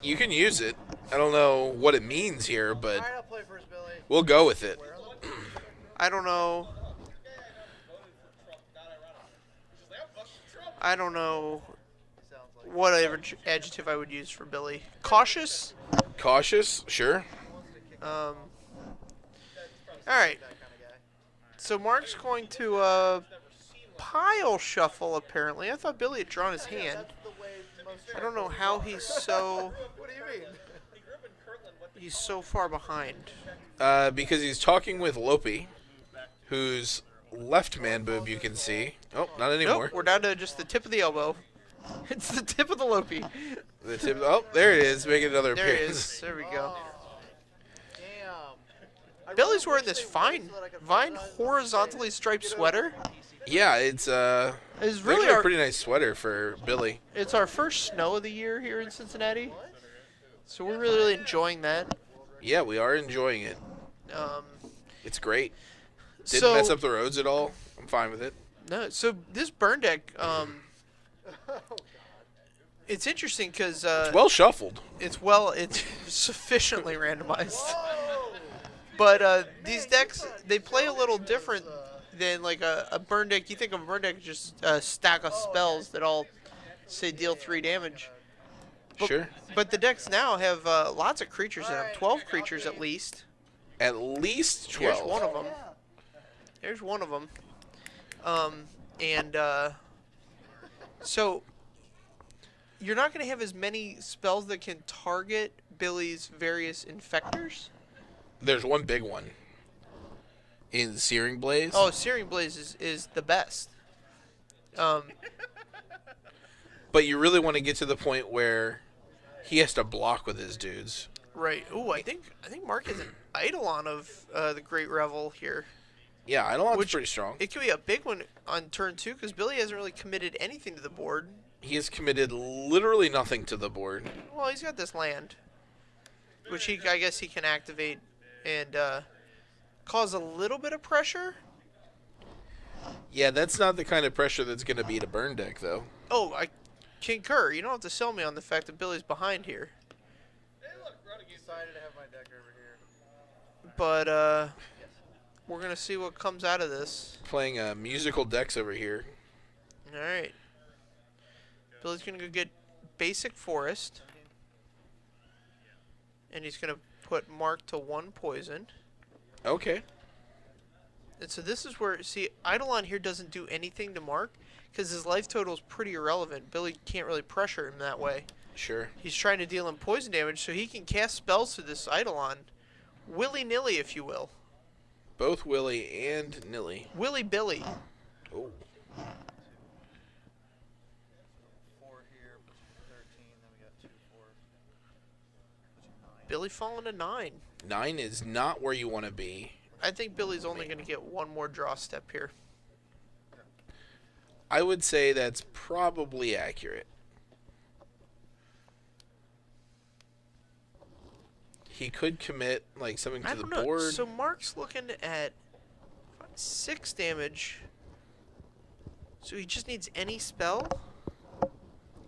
You can use it. I don't know what it means here, but Alright, I'll play first, Billy. we'll go with it. I don't know. I don't know Sounds like what adjective I would use for Billy. Cautious. Cautious, sure. All right. that kind of guy. So Mark's going to pile shuffle. Apparently, I thought Billy had drawn his hand. That's the way most. I don't know how he's so What do you mean? far behind. Because he's talking with Lopi, whose left man boob you can see. Oh, not anymore. Nope, we're down to just the tip of the elbow. It's the tip of the Lopi. The tip. Oh, there it is. Making another There it appearance. is. There we go. Damn. Billy's wearing this fine horizontally striped sweater. Yeah, it's It's really really a pretty nice sweater for Billy. It's our first snow of the year here in Cincinnati, so we're really enjoying that. Yeah, we are enjoying it. Um, It's great. Didn't so mess up the roads at all. I'm fine with it. no, so this burn deck, it's interesting because It's well shuffled. it's sufficiently randomized. But these decks, they play a little different than like a burn deck. You think of a burn deck as just a stack of spells that all say deal 3 damage. Sure. But the decks now have lots of creatures in them, 12 creatures at least. At least 12. Here's one of them. There's one of them. So you're not going to have as many spells that can target Billy's various infectors. There's one big one. In Searing Blaze. Oh, Searing Blaze is the best. But you really want to get to the point where he has to block with his dudes. Right. Ooh, I think Mark has an Eidolon of the Great Revel here. Yeah, Eidolon's Which- pretty strong. It could be a big one on turn 2 because Billy hasn't really committed anything to the board. He has committed literally nothing to the board. Well, he's got this land, which I guess he can activate and cause a little bit of pressure. Yeah, that's not the kind of pressure that's going to beat a burn deck, though. Oh, I concur. You don't have to sell me on the fact that Billy's behind here. Decided to have my deck over here. But we're gonna see what comes out of this. Playing musical decks over here. All right. Billy's gonna go get basic forest, and he's gonna put Mark to 1 poison. Okay. And so this is where, see, Eidolon here doesn't do anything to Mark because his life total is pretty irrelevant. Billy can't really pressure him that way. Sure. He's trying to deal him poison damage, so he can cast spells through this Eidolon, willy-nilly, if you will. Both Willie and Nilly. Willy-billy. Oh. 4 here, 13, then we got 2 4. Billy falling to 9. 9 is not where you want to be. I think Billy's only going to get 1 more draw step here. I would say that's probably accurate. He could commit like something I to the don't know. board. So Mark's looking at 6 damage. So he just needs any spell?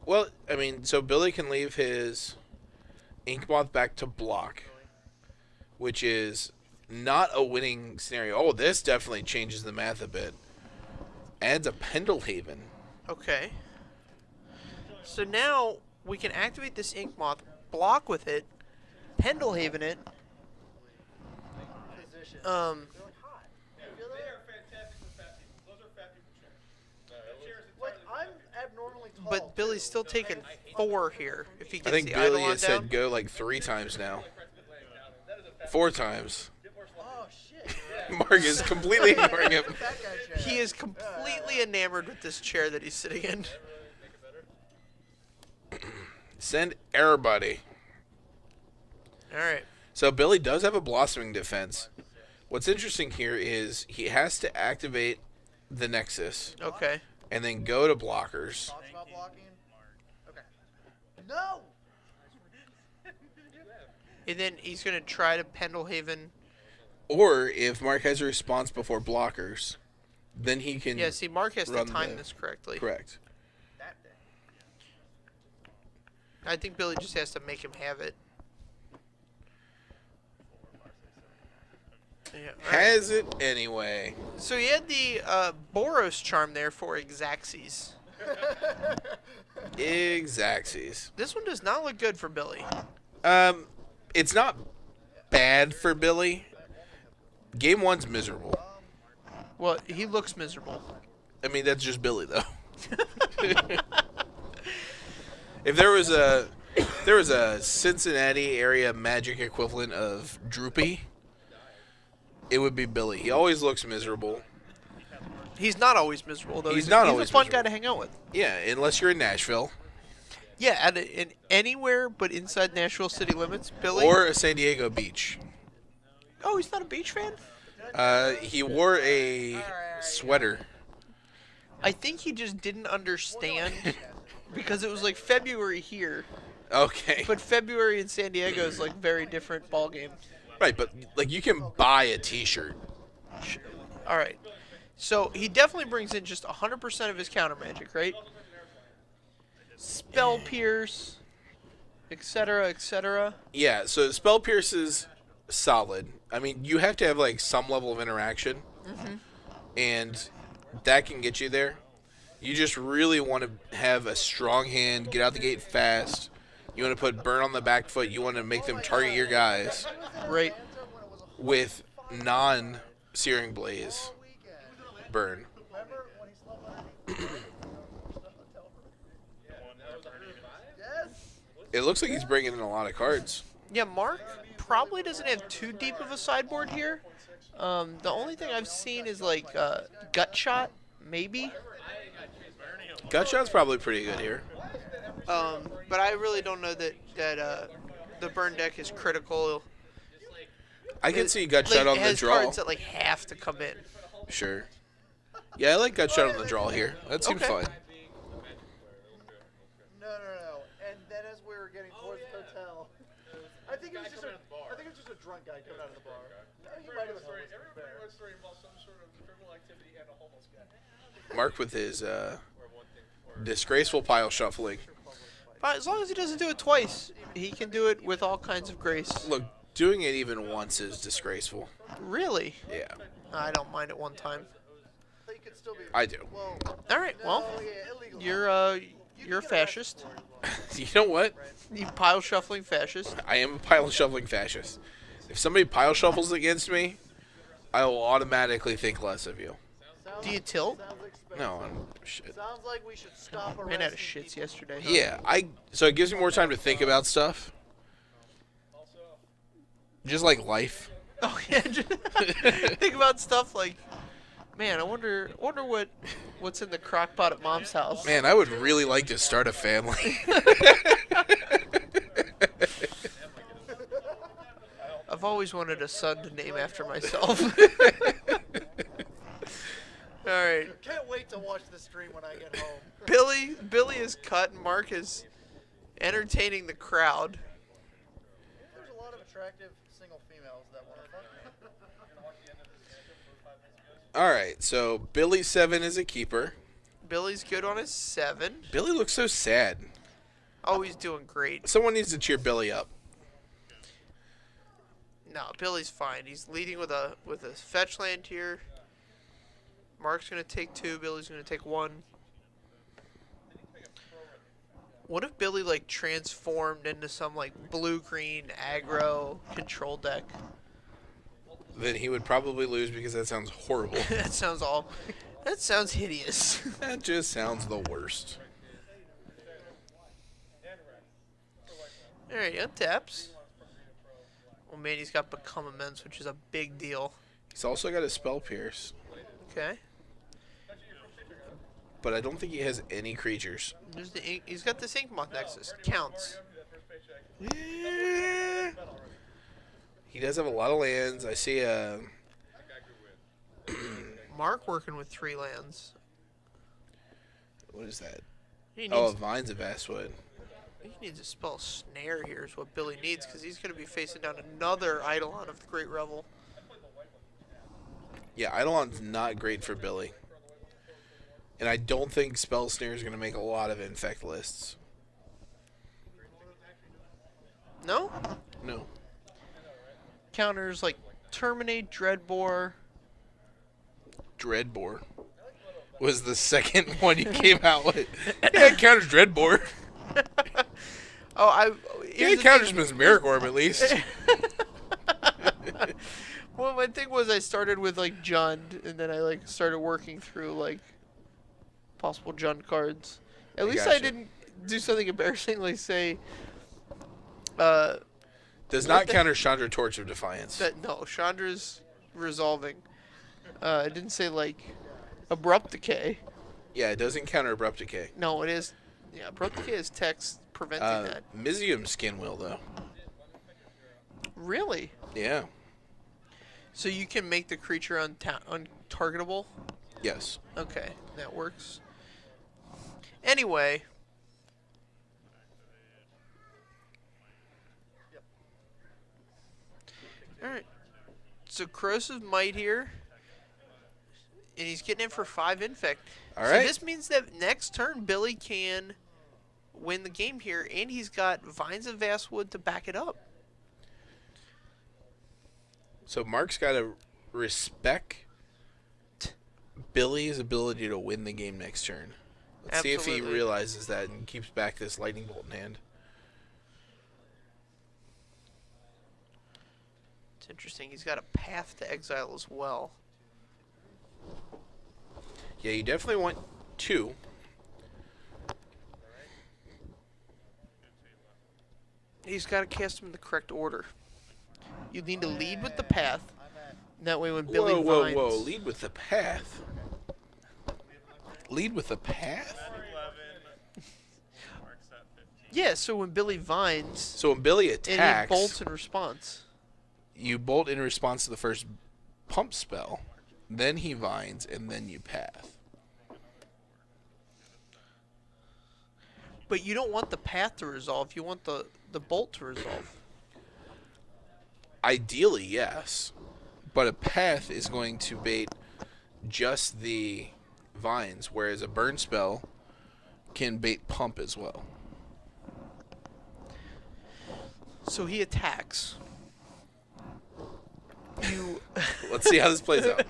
Well, I mean, so Billy can leave his Inkmoth back to block, which is not a winning scenario. Oh, this definitely changes the math a bit. Adds a Pendlehaven. Okay. So now we can activate this Inkmoth, block with it, Pendlehaven it. Position. They are fantastic for fat people. Those are fat people chairs. That chair is Like, entirely I'm abnormally tall. But Billy's still taking 4 here if he I gets think the Billy Eidolon has down. said go like 3 times now. 4 times. Oh, shit. Mark is completely ignoring him. Fat guy chair. He is completely enamored with this chair that he's sitting in. Send everybody. All right. So Billy does have a blossoming defense. What's interesting here is he has to activate the Nexus Okay. and then go to blockers. Talks about blocking. Okay. No! And then he's going to try to Pendlehaven. Or if Mark has a response before blockers, then he can. Yeah, see, Mark has to run time the- this correctly. Correct. That thing. I think Billy just has to make him have it. Yeah, all right. Has it anyway. So you had the Boros charm there for Exaxes. Exactsies. This one does not look good for Billy. It's not bad for Billy. Game 1's miserable. Well, he looks miserable. I mean, that's just Billy, though. If there was a Cincinnati area Magic equivalent of Droopy, it would be Billy. He always looks miserable. He's not always miserable, though. He's not a always fun guy miserable. to hang out with. Yeah, unless you're in Nashville Yeah, in anywhere but inside Nashville city limits, Billy. or a San Diego beach. Oh, he's not a beach fan? He wore a sweater. I think he just didn't understand because it was like February here, Okay. but February in San Diego is like very different ball game. Right, but like you can buy a T-shirt. All right. So he definitely brings in just 100% of his counter magic, right? Spell Pierce, etc., etc. Yeah, so Spell Pierce is solid. I mean, you have to have like some level of interaction, and that can get you there. You just really want to have a strong hand, get out the gate fast. You want to put burn on the back foot. You want to make them target your guys Right. with non-Searing Blaze burn. It looks like he's bringing in a lot of cards. Yeah, Mark probably doesn't have too deep of a sideboard here. The only thing I've seen is like Gut Shot, maybe. Gutshot's probably pretty good here. But I really don't know that the burn deck is critical. I can see Gutshot Like, on it the has draw. cards that like have to come in. Sure. Yeah, I like Gutshot on the draw here. That seems Okay. fun. No. And then as we were getting towards the hotel, I think it was just a drunk guy coming out of the bar. He might have been homeless, to be fair. Every story involves some sort of criminal activity and a homeless guy. Mark with his disgraceful pile shuffling. But as long as he doesn't do it twice, he can do it with all kinds of grace. Look, doing it even once is disgraceful. Really? Yeah, I don't mind it one time. he could still be. I do. Well, All right. Well, oh, yeah, illegal. you're a fascist. You know what? You pile shuffling fascist. I am a pile shuffling fascist. If somebody pile shuffles against me, I will automatically think less of you. Do you tilt? Sounds like No, I'm shit. Sounds like we should stop Ran out of arresting shits people. yesterday. Huh? Yeah, so it gives me more time to think about stuff. Just like life. Oh yeah. Think about stuff like, man, I wonder what's in the crock pot at mom's house. Man, I would really like to start a family. I've always wanted a son to name after myself. All right, Can't wait to watch the stream when I get home. Billy is cut. And Mark is entertaining the crowd. There's a lot of attractive single females that want to fuck me. All right, so Billy 7 is a keeper. Billy's good on his 7. Billy looks so sad. Oh, he's doing great. Someone needs to cheer Billy up. No, Billy's fine. He's leading with a fetch land here. Mark's gonna take 2. Billy's gonna take 1. What if Billy like transformed into some like blue-green aggro control deck? Then he would probably lose because that sounds horrible. That sounds hideous. That just sounds the worst. All right, untaps. Oh man, he's got Become Immense, which is a big deal. He's also got a Spell Pierce, Okay. but I don't think he has any creatures. He's got this Inkmoth Nexus. Counts. Yeah. He does have a lot of lands. I see a... Mark working with 3 lands. What is that? He Oh, needs, Vines of Vastwood. he needs to spell Snare here is what Billy needs, because he's going to be facing down another Eidolon of the Great Revel. Yeah, Eidolon's not great for Billy. And I don't think Spell Snare is going to make a lot of Infect lists. counters like Terminate, Dreadbore. Dreadbore was the second one you came out with. Yeah, it counters Dreadbore. Oh, Yeah, it counters Mesmeric Orb at least. Well, my thing was I started with like Jund, and then I like started working through like possible Jund cards. At least I gotcha. didn't do something embarrassing like say. Does not counter Chandra Torch of Defiance. No, Chandra's resolving. I didn't say like Abrupt Decay. Yeah, it doesn't counter Abrupt Decay. No, it is. Yeah, Abrupt Decay is text preventing that. Mizium Skin will, though. Really? Yeah. So you can make the creature untargetable? Yes. Okay, that works. Anyway. Alright. So Corrosive Might here. And he's getting in for 5 Infect. All So right. this means that next turn Billy can win the game here, and he's got Vines of Vastwood to back it up. So Mark's got to respect Billy's ability to win the game next turn. Let's see if he Absolutely. realizes that and keeps back this Lightning Bolt in hand. It's interesting. He's got a Path to Exile as well. Yeah, you definitely want 2. He's got to cast them in the correct order. You need to lead with the Path. That way when Billy Whoa, Vines... whoa, whoa. Lead with the path. Lead with the path? Yeah, so when Billy Vines... So when Billy And he attacks, bolts in response. you bolt in response to the first pump spell, then he vines, and then you path. But you don't want the Path to resolve. You want the bolt to resolve. Ideally, yes. But a path is going to bait just the vines, whereas a burn spell can bait pump as well. So he attacks. You... Let's see how this plays out.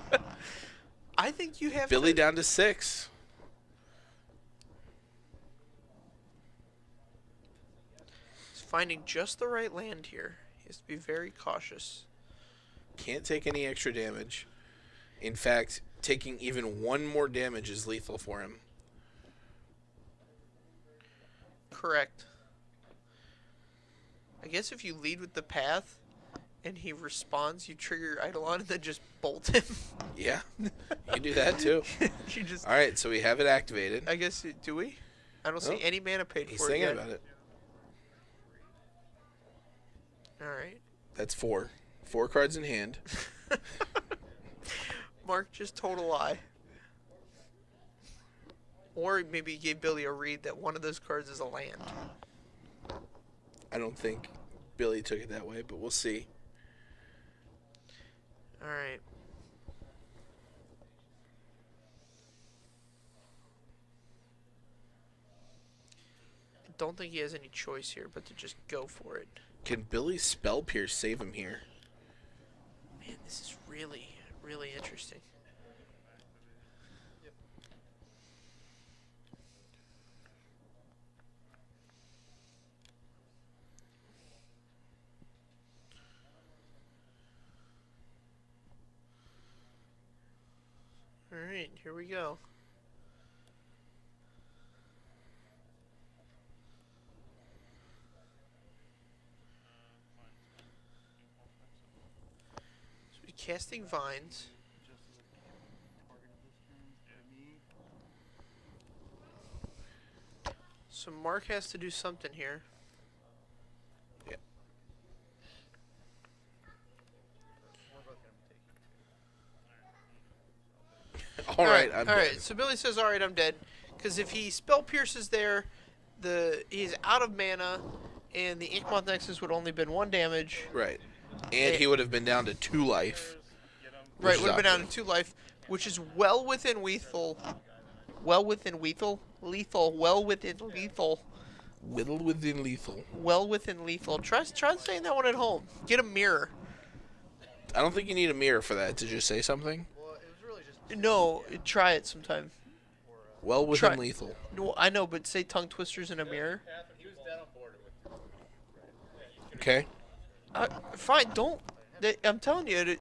I think you have Billy to... down to 6. He's finding just the right land here. He has to be very cautious. Can't take any extra damage. In fact, taking even 1 more damage is lethal for him. Correct. I guess if you lead with the Path and he responds, you trigger your Eidolon and then just bolt him. Yeah, you can do that too. You just... All right, so we have it activated. I guess, do we? I don't see Oh, any mana paid He's for it thinking yet. about it. Alright. That's 4. 4 cards in hand. Mark just told a lie. Or maybe he gave Billy a read that one of those cards is a land. I don't think Billy took it that way, but we'll see. Alright. I don't think he has any choice here but to just go for it. Can Billy's Spell Pierce save him here? Man, this is really, really interesting. Alright, here we go. So we're casting Vines. So Mark has to do something here. Yeah. All right, I'm Alright, dead. so Billy says, alright, I'm dead. Because if he Spell Pierces there, he's out of mana, and the Inkmoth Nexus would only been 1 damage. Right. And he would have been down to 2 life. Right, is would have been down to optimal. 2 life, which is well within lethal. Well within lethal? Lethal. Well within lethal. Whittle within lethal. Well within lethal. Try saying that one at home. Get a mirror. I don't think you need a mirror for that to just say something. Well, it was really just. No, try it sometime. Well within Try- lethal. No, I know, but say tongue twisters in a mirror. Okay. Fine, don't. I'm telling you,